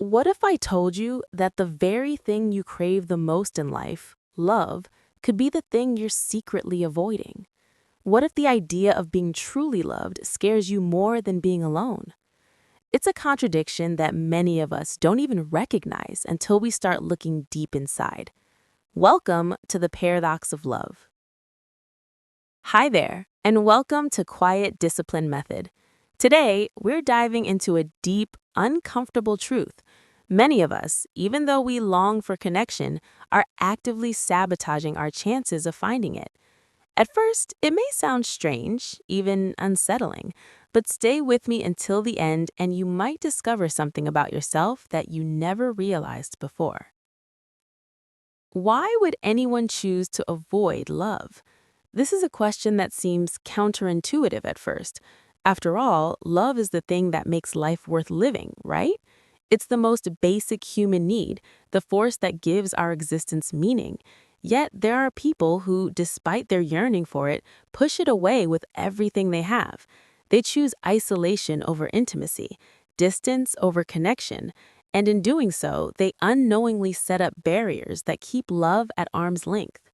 What if I told you that the very thing you crave the most in life, love, could be the thing you're secretly avoiding? What if the idea of being truly loved scares you more than being alone? It's a contradiction that many of us don't even recognize until we start looking deep inside. Welcome to the paradox of love. Hi there, and welcome to Quiet Discipline Method. Today, we're diving into a deep, uncomfortable truth. Many of us, even though we long for connection, are actively sabotaging our chances of finding it. At first, it may sound strange, even unsettling, but stay with me until the end and you might discover something about yourself that you never realized before. Why would anyone choose to avoid love? This is a question that seems counterintuitive at first. After all, love is the thing that makes life worth living, right? It's the most basic human need, the force that gives our existence meaning. Yet there are people who, despite their yearning for it, push it away with everything they have. They choose isolation over intimacy, distance over connection, and in doing so, they unknowingly set up barriers that keep love at arm's length.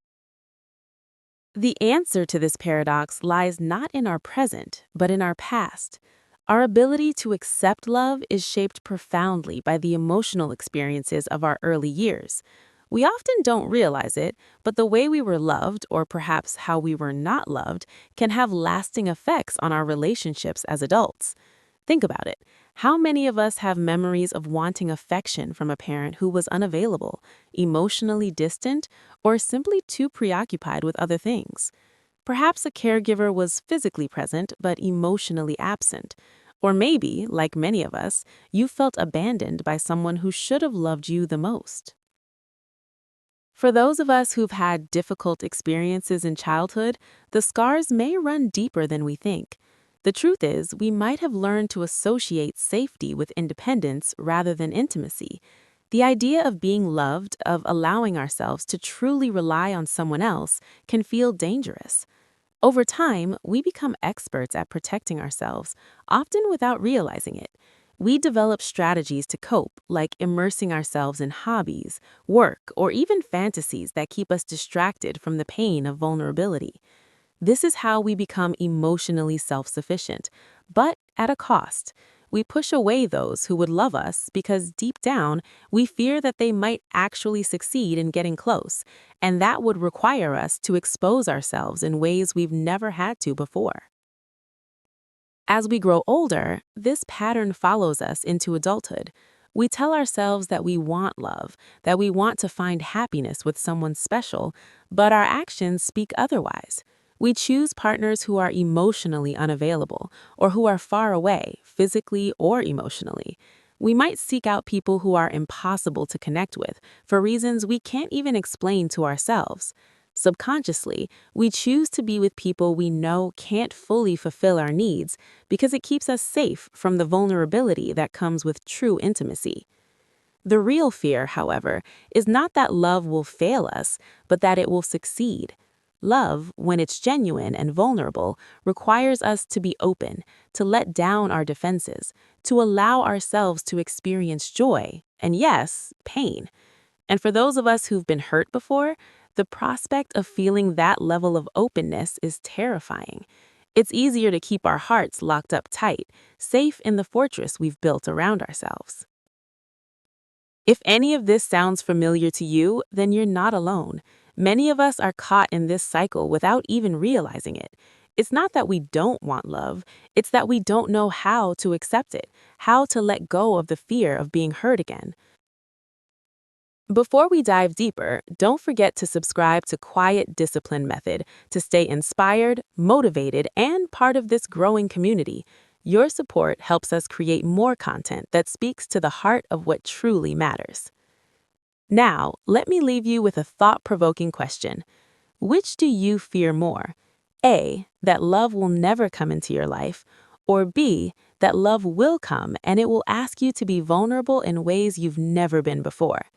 The answer to this paradox lies not in our present, but in our past. Our ability to accept love is shaped profoundly by the emotional experiences of our early years. We often don't realize it, but the way we were loved, or perhaps how we were not loved, can have lasting effects on our relationships as adults. Think about it. How many of us have memories of wanting affection from a parent who was unavailable, emotionally distant, or simply too preoccupied with other things? Perhaps a caregiver was physically present but emotionally absent. Or maybe, like many of us, you felt abandoned by someone who should have loved you the most. For those of us who've had difficult experiences in childhood, the scars may run deeper than we think. The truth is, we might have learned to associate safety with independence rather than intimacy. The idea of being loved, of allowing ourselves to truly rely on someone else, can feel dangerous. Over time, we become experts at protecting ourselves, often without realizing it. We develop strategies to cope, like immersing ourselves in hobbies, work, or even fantasies that keep us distracted from the pain of vulnerability. This is how we become emotionally self-sufficient, but at a cost. We push away those who would love us because deep down, we fear that they might actually succeed in getting close, and that would require us to expose ourselves in ways we've never had to before. As we grow older, this pattern follows us into adulthood. We tell ourselves that we want love, that we want to find happiness with someone special, but our actions speak otherwise. We choose partners who are emotionally unavailable or who are far away, physically or emotionally. We might seek out people who are impossible to connect with for reasons we can't even explain to ourselves. Subconsciously, we choose to be with people we know can't fully fulfill our needs because it keeps us safe from the vulnerability that comes with true intimacy. The real fear, however, is not that love will fail us, but that it will succeed. Love, when it's genuine and vulnerable, requires us to be open, to let down our defenses, to allow ourselves to experience joy, and yes, pain. And for those of us who've been hurt before, the prospect of feeling that level of openness is terrifying. It's easier to keep our hearts locked up tight, safe in the fortress we've built around ourselves. If any of this sounds familiar to you, then you're not alone. Many of us are caught in this cycle without even realizing it. It's not that we don't want love, it's that we don't know how to accept it, how to let go of the fear of being hurt again. Before we dive deeper, don't forget to subscribe to Quiet Discipline Method to stay inspired, motivated, and part of this growing community. Your support helps us create more content that speaks to the heart of what truly matters. Now, let me leave you with a thought-provoking question. Which do you fear more? A, that love will never come into your life, or B, that love will come and it will ask you to be vulnerable in ways you've never been before?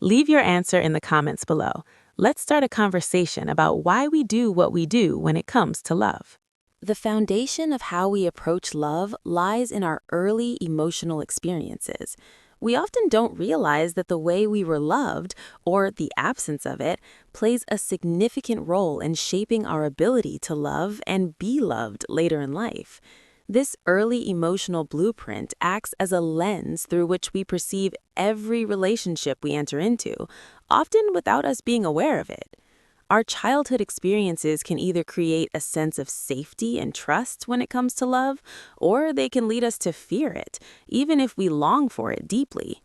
Leave your answer in the comments below. Let's start a conversation about why we do what we do when it comes to love. The foundation of how we approach love lies in our early emotional experiences. We often don't realize that the way we were loved, or the absence of it, plays a significant role in shaping our ability to love and be loved later in life. This early emotional blueprint acts as a lens through which we perceive every relationship we enter into, often without us being aware of it. Our childhood experiences can either create a sense of safety and trust when it comes to love, or they can lead us to fear it, even if we long for it deeply.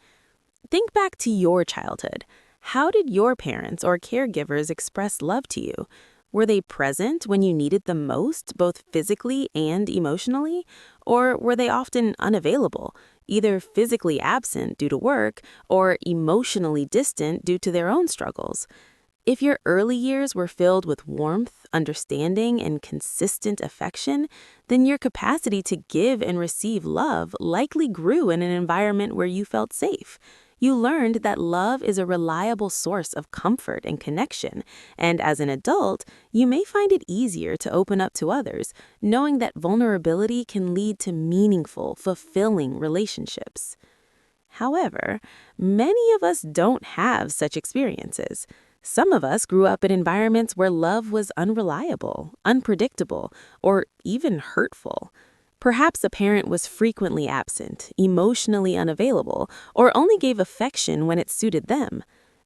Think back to your childhood. How did your parents or caregivers express love to you? Were they present when you needed them most, both physically and emotionally? Or were they often unavailable, either physically absent due to work or emotionally distant due to their own struggles? If your early years were filled with warmth, understanding, and consistent affection, then your capacity to give and receive love likely grew in an environment where you felt safe. You learned that love is a reliable source of comfort and connection, and as an adult, you may find it easier to open up to others, knowing that vulnerability can lead to meaningful, fulfilling relationships. However, many of us don't have such experiences. Some of us grew up in environments where love was unreliable, unpredictable, or even hurtful. Perhaps a parent was frequently absent, emotionally unavailable, or only gave affection when it suited them.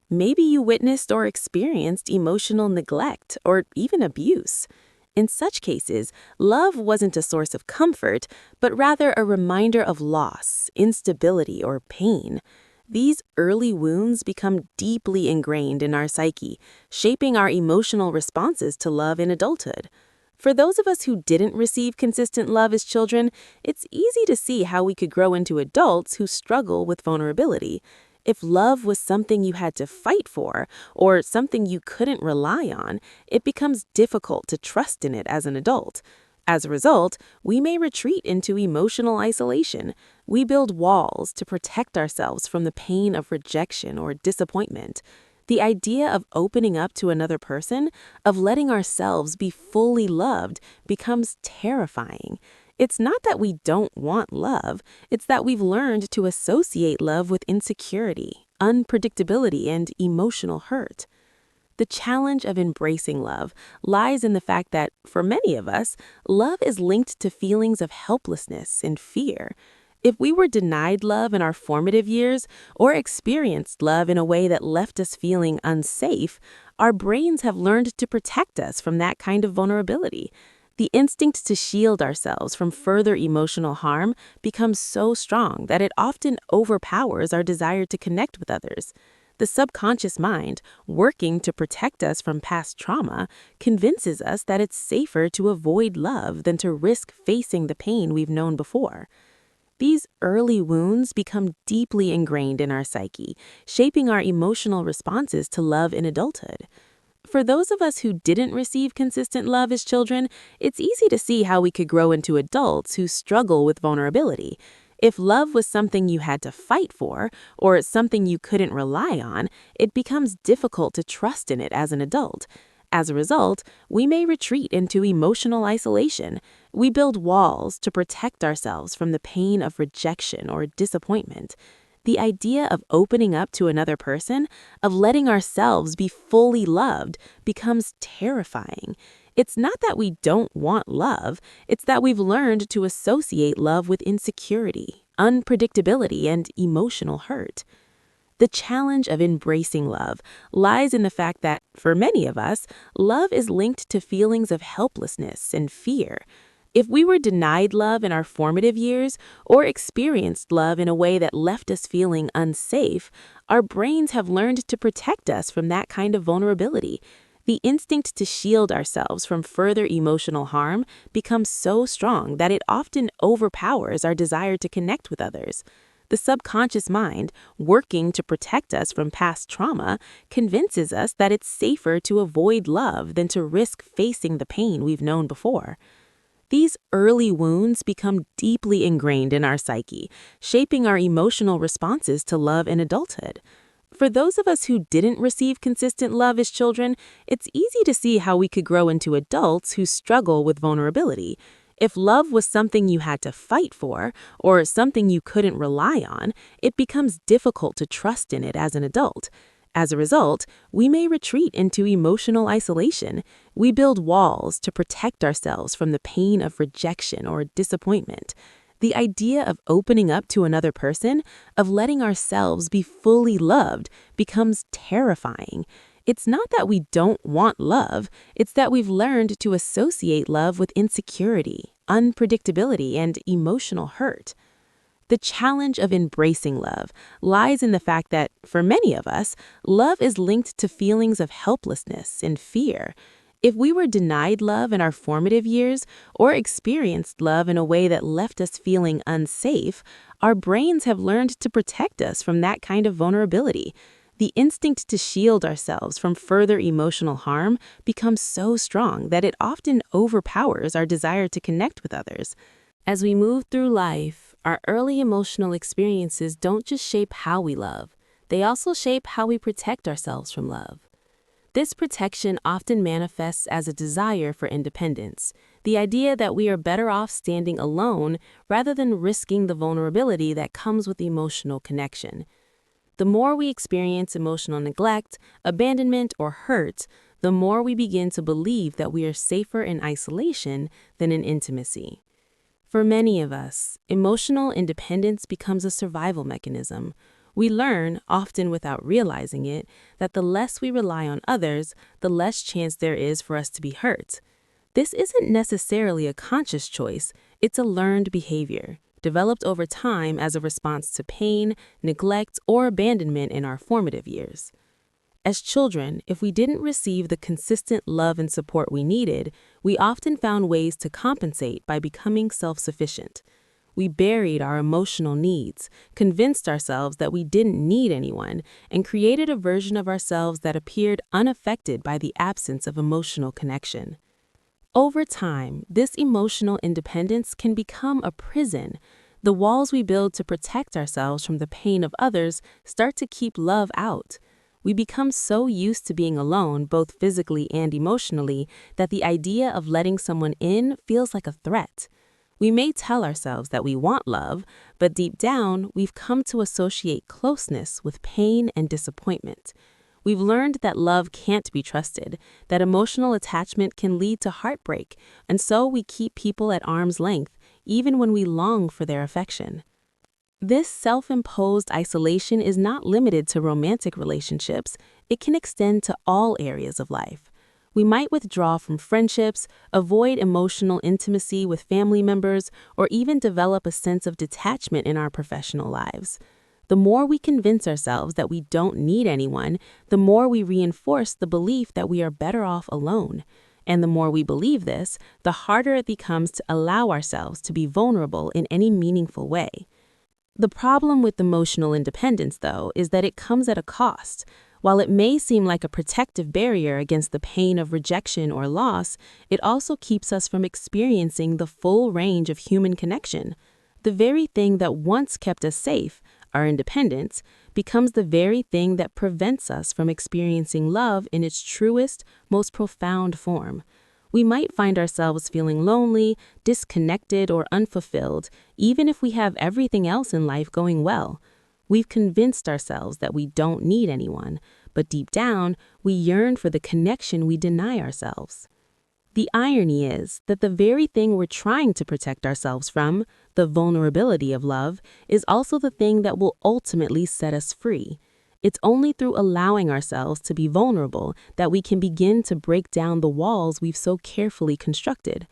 Maybe you witnessed or experienced emotional neglect or even abuse. In such cases, love wasn't a source of comfort, but rather a reminder of loss, instability, or pain. These early wounds become deeply ingrained in our psyche, shaping our emotional responses to love in adulthood. For those of us who didn't receive consistent love as children, it's easy to see how we could grow into adults who struggle with vulnerability. If love was something you had to fight for, or something you couldn't rely on, it becomes difficult to trust in it as an adult. As a result, we may retreat into emotional isolation. We build walls to protect ourselves from the pain of rejection or disappointment. The idea of opening up to another person, of letting ourselves be fully loved, becomes terrifying. It's not that we don't want love, it's that we've learned to associate love with insecurity, unpredictability, and emotional hurt. The challenge of embracing love lies in the fact that, for many of us, love is linked to feelings of helplessness and fear. If we were denied love in our formative years or experienced love in a way that left us feeling unsafe, our brains have learned to protect us from that kind of vulnerability. The instinct to shield ourselves from further emotional harm becomes so strong that it often overpowers our desire to connect with others. The subconscious mind, working to protect us from past trauma, convinces us that it's safer to avoid love than to risk facing the pain we've known before. These early wounds become deeply ingrained in our psyche, shaping our emotional responses to love in adulthood. For those of us who didn't receive consistent love as children, it's easy to see how we could grow into adults who struggle with vulnerability. If love was something you had to fight for, or something you couldn't rely on, it becomes difficult to trust in it as an adult. As a result, we may retreat into emotional isolation. We build walls to protect ourselves from the pain of rejection or disappointment. The idea of opening up to another person, of letting ourselves be fully loved, becomes terrifying. It's not that we don't want love, it's that we've learned to associate love with insecurity, unpredictability, and emotional hurt. The challenge of embracing love lies in the fact that, for many of us, love is linked to feelings of helplessness and fear. If we were denied love in our formative years or experienced love in a way that left us feeling unsafe, our brains have learned to protect us from that kind of vulnerability. The instinct to shield ourselves from further emotional harm becomes so strong that it often overpowers our desire to connect with others. The subconscious mind, working to protect us from past trauma, convinces us that it's safer to avoid love than to risk facing the pain we've known before. These early wounds become deeply ingrained in our psyche, shaping our emotional responses to love in adulthood. For those of us who didn't receive consistent love as children, it's easy to see how we could grow into adults who struggle with vulnerability. If love was something you had to fight for or something you couldn't rely on, it becomes difficult to trust in it as an adult. As a result, we may retreat into emotional isolation. We build walls to protect ourselves from the pain of rejection or disappointment. The idea of opening up to another person, of letting ourselves be fully loved, becomes terrifying. It's not that we don't want love, it's that we've learned to associate love with insecurity, unpredictability, and emotional hurt. The challenge of embracing love lies in the fact that, for many of us, love is linked to feelings of helplessness and fear. If we were denied love in our formative years or experienced love in a way that left us feeling unsafe, our brains have learned to protect us from that kind of vulnerability. The instinct to shield ourselves from further emotional harm becomes so strong that it often overpowers our desire to connect with others. As we move through life, our early emotional experiences don't just shape how we love, they also shape how we protect ourselves from love. This protection often manifests as a desire for independence, the idea that we are better off standing alone rather than risking the vulnerability that comes with emotional connection. The more we experience emotional neglect, abandonment, or hurt, the more we begin to believe that we are safer in isolation than in intimacy. For many of us, emotional independence becomes a survival mechanism. We learn, often without realizing it, that the less we rely on others, the less chance there is for us to be hurt. This isn't necessarily a conscious choice, it's a learned behavior, developed over time as a response to pain, neglect, or abandonment in our formative years. As children, if we didn't receive the consistent love and support we needed, we often found ways to compensate by becoming self-sufficient. We buried our emotional needs, convinced ourselves that we didn't need anyone, and created a version of ourselves that appeared unaffected by the absence of emotional connection. Over time, this emotional independence can become a prison. The walls we build to protect ourselves from the pain of others start to keep love out. We become so used to being alone, both physically and emotionally, that the idea of letting someone in feels like a threat. We may tell ourselves that we want love, but deep down, we've come to associate closeness with pain and disappointment. We've learned that love can't be trusted, that emotional attachment can lead to heartbreak, and so we keep people at arm's length, even when we long for their affection. This self-imposed isolation is not limited to romantic relationships. It can extend to all areas of life. We might withdraw from friendships, avoid emotional intimacy with family members, or even develop a sense of detachment in our professional lives. The more we convince ourselves that we don't need anyone, the more we reinforce the belief that we are better off alone. And the more we believe this, the harder it becomes to allow ourselves to be vulnerable in any meaningful way. The problem with emotional independence, though, is that it comes at a cost. While it may seem like a protective barrier against the pain of rejection or loss, it also keeps us from experiencing the full range of human connection. The very thing that once kept us safe, our independence, becomes the very thing that prevents us from experiencing love in its truest, most profound form. We might find ourselves feeling lonely, disconnected, or unfulfilled, even if we have everything else in life going well. We've convinced ourselves that we don't need anyone, but deep down, we yearn for the connection we deny ourselves. The irony is that the very thing we're trying to protect ourselves from, the vulnerability of love, is also the thing that will ultimately set us free. It's only through allowing ourselves to be vulnerable that we can begin to break down the walls we've so carefully constructed.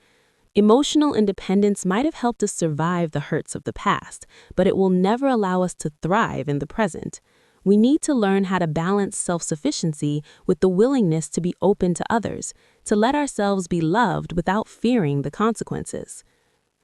Emotional independence might have helped us survive the hurts of the past, but it will never allow us to thrive in the present. We need to learn how to balance self-sufficiency with the willingness to be open to others, to let ourselves be loved without fearing the consequences.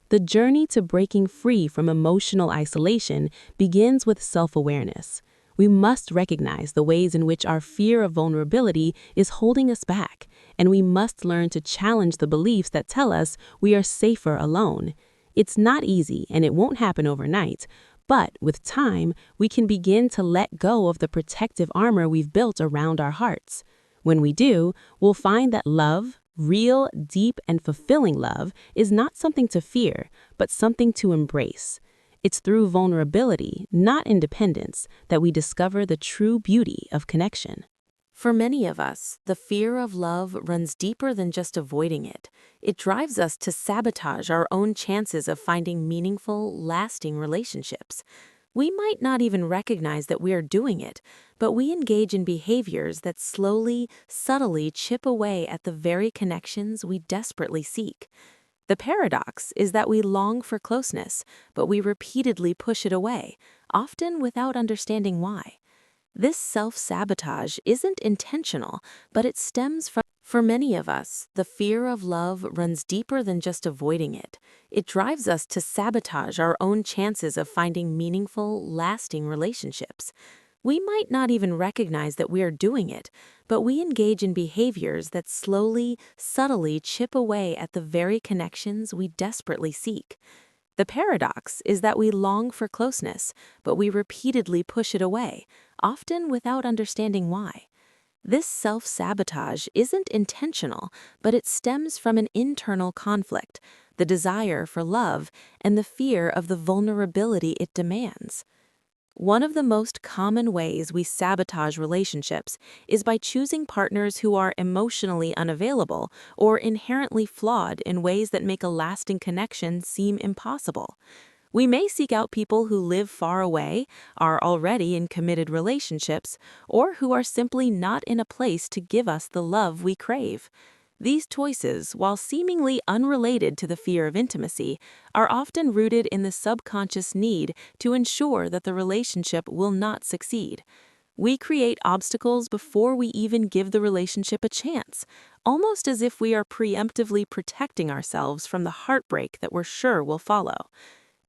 The journey to breaking free from emotional isolation begins with self-awareness. We must recognize the ways in which our fear of vulnerability is holding us back, and we must learn to challenge the beliefs that tell us we are safer alone. It's not easy, and it won't happen overnight, but with time, we can begin to let go of the protective armor we've built around our hearts. When we do, we'll find that love, Real, deep, and fulfilling love is not something to fear, but something to embrace. It's through vulnerability, not independence, that we discover the true beauty of connection. For many of us, the fear of love runs deeper than just avoiding it. It drives us to sabotage our own chances of finding meaningful, lasting relationships. We might not even recognize that we are doing it, but we engage in behaviors that slowly, subtly chip away at the very connections we desperately seek. The paradox is that we long for closeness, but we repeatedly push it away, often without understanding why. This self-sabotage isn't intentional, but it stems from. For many of us, the fear of love runs deeper than just avoiding it. It drives us to sabotage our own chances of finding meaningful, lasting relationships. We might not even recognize that we are doing it, but we engage in behaviors that slowly, subtly chip away at the very connections we desperately seek. The paradox is that we long for closeness, but we repeatedly push it away, often without understanding why. This self-sabotage isn't intentional, but it stems from an internal conflict, the desire for love, and the fear of the vulnerability it demands. One of the most common ways we sabotage relationships is by choosing partners who are emotionally unavailable or inherently flawed in ways that make a lasting connection seem impossible. We may seek out people who live far away, are already in committed relationships, or who are simply not in a place to give us the love we crave. These choices, while seemingly unrelated to the fear of intimacy, are often rooted in the subconscious need to ensure that the relationship will not succeed. We create obstacles before we even give the relationship a chance, almost as if we are preemptively protecting ourselves from the heartbreak that we're sure will follow.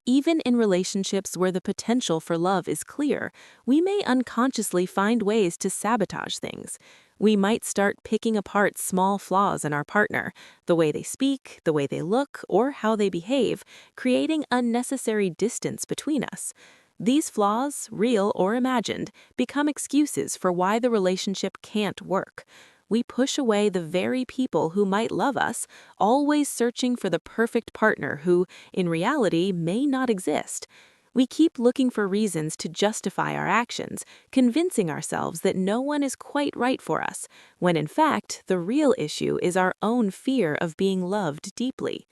Even in relationships where the potential for love is clear, we may unconsciously find ways to sabotage things. We might start picking apart small flaws in our partner, the way they speak, the way they look, or how they behave, creating unnecessary distance between us. These flaws, real or imagined, become excuses for why the relationship can't work. We push away the very people who might love us, always searching for the perfect partner who, in reality, may not exist. We keep looking for reasons to justify our actions, convincing ourselves that no one is quite right for us, when in fact, the real issue is our own fear of being loved deeply.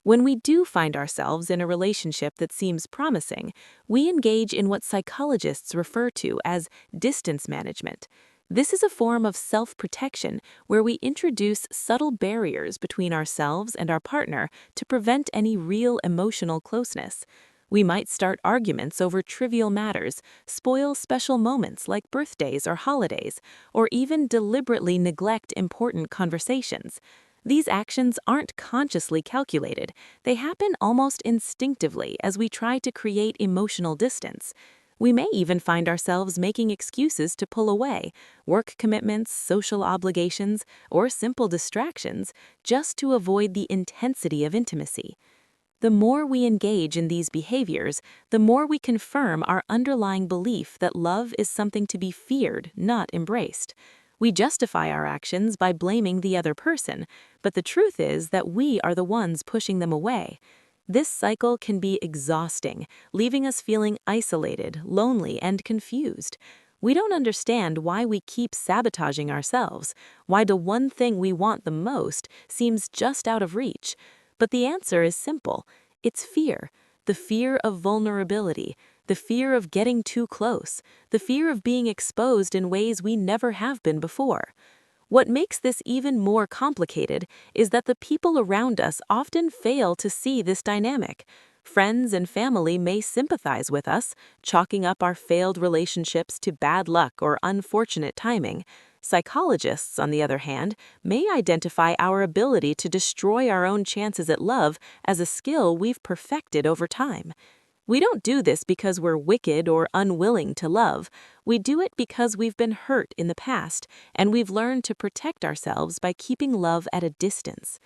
When we do find ourselves in a relationship that seems promising, we engage in what psychologists refer to as distance management. This is a form of self-protection where we introduce subtle barriers between ourselves and our partner to prevent any real emotional closeness. We might start arguments over trivial matters, spoil special moments like birthdays or holidays, or even deliberately neglect important conversations. These actions aren't consciously calculated. They happen almost instinctively as we try to create emotional distance. We may even find ourselves making excuses to pull away, work commitments, social obligations, or simple distractions, just to avoid the intensity of intimacy. The more we engage in these behaviors, the more we confirm our underlying belief that love is something to be feared, not embraced. We justify our actions by blaming the other person, but the truth is that we are the ones pushing them away. This cycle can be exhausting, leaving us feeling isolated, lonely, and confused. We don't understand why we keep sabotaging ourselves, why the one thing we want the most seems just out of reach. But the answer is simple. It's fear. The fear of vulnerability, the fear of getting too close, the fear of being exposed in ways we never have been before. What makes this even more complicated is that the people around us often fail to see this dynamic. Friends and family may sympathize with us, chalking up our failed relationships to bad luck or unfortunate timing. Psychologists, on the other hand, may identify our ability to destroy our own chances at love as a skill we've perfected over time. We don't do this because we're wicked or unwilling to love. We do it because we've been hurt in the past, and we've learned to protect ourselves by keeping love at a distance.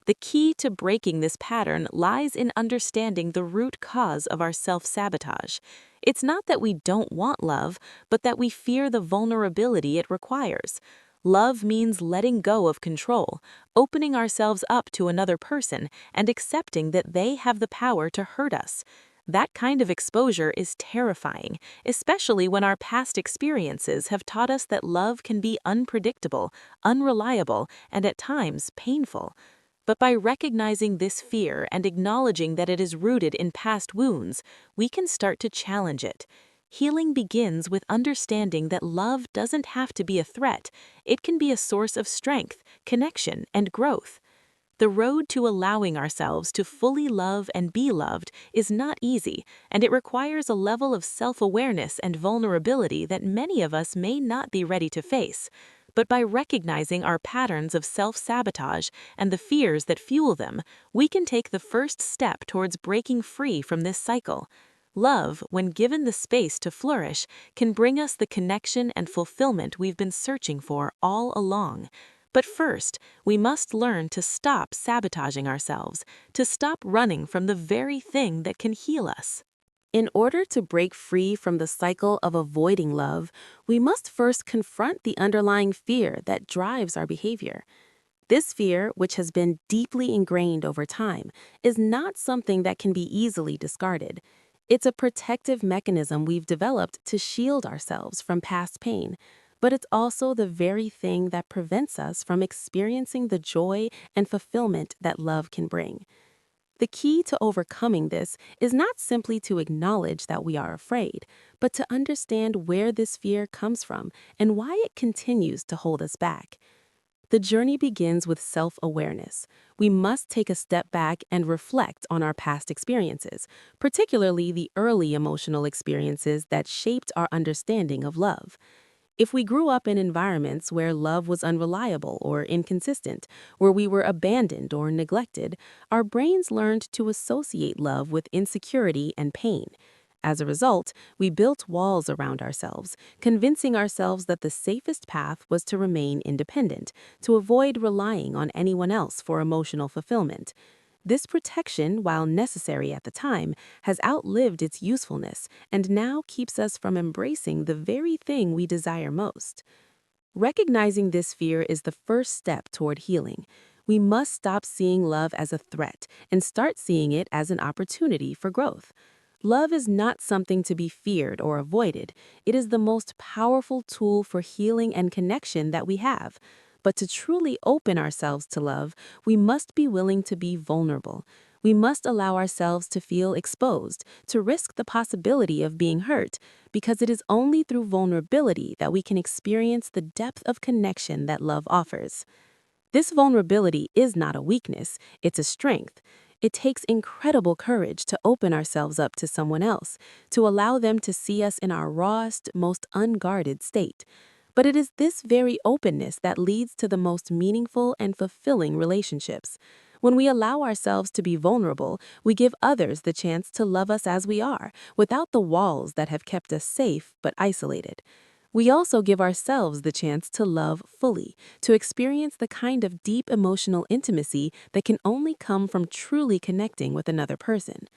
The key to breaking this pattern lies in understanding the root cause of our self-sabotage. It's not that we don't want love, but that we fear the vulnerability it requires. Love means letting go of control, opening ourselves up to another person, and accepting that they have the power to hurt us. That kind of exposure is terrifying, especially when our past experiences have taught us that love can be unpredictable, unreliable, and at times painful. But by recognizing this fear and acknowledging that it is rooted in past wounds, we can start to challenge it. Healing begins with understanding that love doesn't have to be a threat. It can be a source of strength, connection, and growth. The road to allowing ourselves to fully love and be loved is not easy, and it requires a level of self-awareness and vulnerability that many of us may not be ready to face. But by recognizing our patterns of self-sabotage and the fears that fuel them, we can take the first step towards breaking free from this cycle. Love, when given the space to flourish, can bring us the connection and fulfillment we've been searching for all along. But first, we must learn to stop sabotaging ourselves, to stop running from the very thing that can heal us. In order to break free from the cycle of avoiding love, we must first confront the underlying fear that drives our behavior. This fear, which has been deeply ingrained over time, is not something that can be easily discarded. It's a protective mechanism we've developed to shield ourselves from past pain, but it's also the very thing that prevents us from experiencing the joy and fulfillment that love can bring. The key to overcoming this is not simply to acknowledge that we are afraid, but to understand where this fear comes from and why it continues to hold us back. The journey begins with self-awareness. We must take a step back and reflect on our past experiences, particularly the early emotional experiences that shaped our understanding of love. If we grew up in environments where love was unreliable or inconsistent, where we were abandoned or neglected, our brains learned to associate love with insecurity and pain. As a result, we built walls around ourselves, convincing ourselves that the safest path was to remain independent, to avoid relying on anyone else for emotional fulfillment. This protection, while necessary at the time, has outlived its usefulness and now keeps us from embracing the very thing we desire most. Recognizing this fear is the first step toward healing. We must stop seeing love as a threat and start seeing it as an opportunity for growth. Love is not something to be feared or avoided. It is the most powerful tool for healing and connection that we have. But to truly open ourselves to love, we must be willing to be vulnerable. We must allow ourselves to feel exposed, to risk the possibility of being hurt, because it is only through vulnerability that we can experience the depth of connection that love offers. This vulnerability is not a weakness, it's a strength. It takes incredible courage to open ourselves up to someone else, to allow them to see us in our rawest, most unguarded state. But it is this very openness that leads to the most meaningful and fulfilling relationships. When we allow ourselves to be vulnerable, we give others the chance to love us as we are, without the walls that have kept us safe but isolated. We also give ourselves the chance to love fully, to experience the kind of deep emotional intimacy that can only come from truly connecting with another person.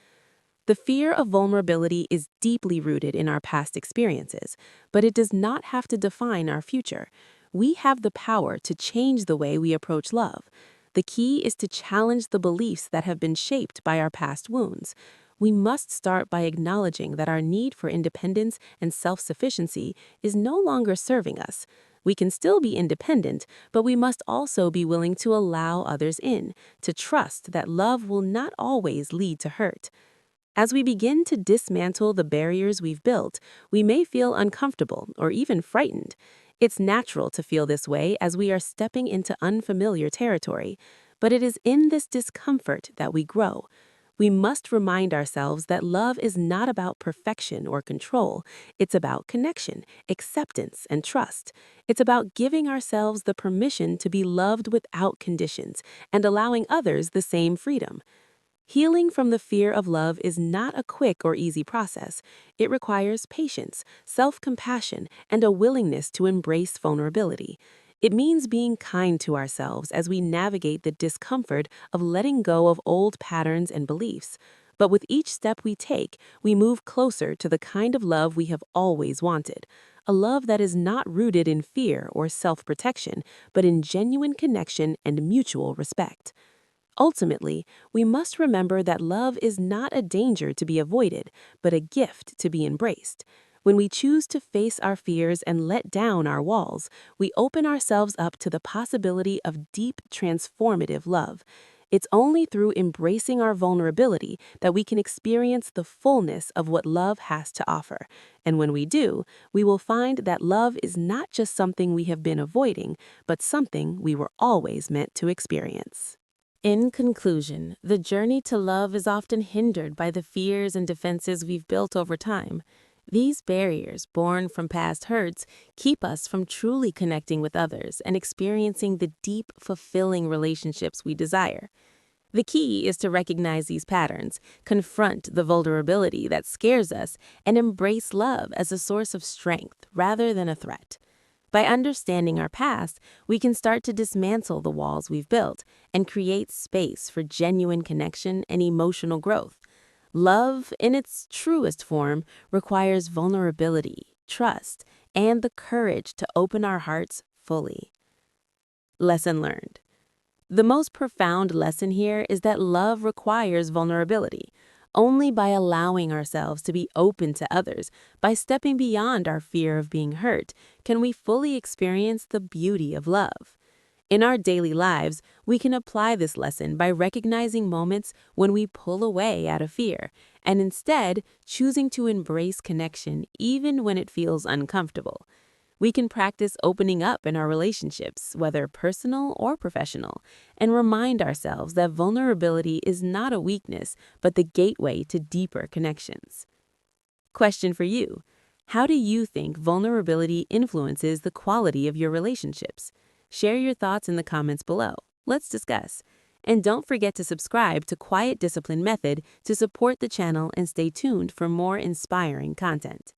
The fear of vulnerability is deeply rooted in our past experiences, but it does not have to define our future. We have the power to change the way we approach love. The key is to challenge the beliefs that have been shaped by our past wounds. We must start by acknowledging that our need for independence and self-sufficiency is no longer serving us. We can still be independent, but we must also be willing to allow others in, to trust that love will not always lead to hurt. As we begin to dismantle the barriers we've built, we may feel uncomfortable or even frightened. It's natural to feel this way as we are stepping into unfamiliar territory, but it is in this discomfort that we grow. We must remind ourselves that love is not about perfection or control. It's about connection, acceptance, and trust. It's about giving ourselves the permission to be loved without conditions and allowing others the same freedom. Healing from the fear of love is not a quick or easy process. It requires patience, self-compassion, and a willingness to embrace vulnerability. It means being kind to ourselves as we navigate the discomfort of letting go of old patterns and beliefs. But with each step we take, we move closer to the kind of love we have always wanted, a love that is not rooted in fear or self-protection, but in genuine connection and mutual respect. Ultimately, we must remember that love is not a danger to be avoided, but a gift to be embraced. When we choose to face our fears and let down our walls, we open ourselves up to the possibility of deep, transformative love. It's only through embracing our vulnerability that we can experience the fullness of what love has to offer. And when we do, we will find that love is not just something we have been avoiding, but something we were always meant to experience. In conclusion, the journey to love is often hindered by the fears and defenses we've built over time. These barriers, born from past hurts, keep us from truly connecting with others and experiencing the deep, fulfilling relationships we desire. The key is to recognize these patterns, confront the vulnerability that scares us, and embrace love as a source of strength rather than a threat. By understanding our past, we can start to dismantle the walls we've built and create space for genuine connection and emotional growth. Love, in its truest form, requires vulnerability, trust, and the courage to open our hearts fully. Lesson learned. The most profound lesson here is that love requires vulnerability. Only by allowing ourselves to be open to others, by stepping beyond our fear of being hurt, can we fully experience the beauty of love. In our daily lives, we can apply this lesson by recognizing moments when we pull away out of fear, and instead choosing to embrace connection even when it feels uncomfortable. We can practice opening up in our relationships, whether personal or professional, and remind ourselves that vulnerability is not a weakness, but the gateway to deeper connections. Question for you: how do you think vulnerability influences the quality of your relationships? Share your thoughts in the comments below. Let's discuss. And don't forget to subscribe to Quiet Discipline Method to support the channel and stay tuned for more inspiring content.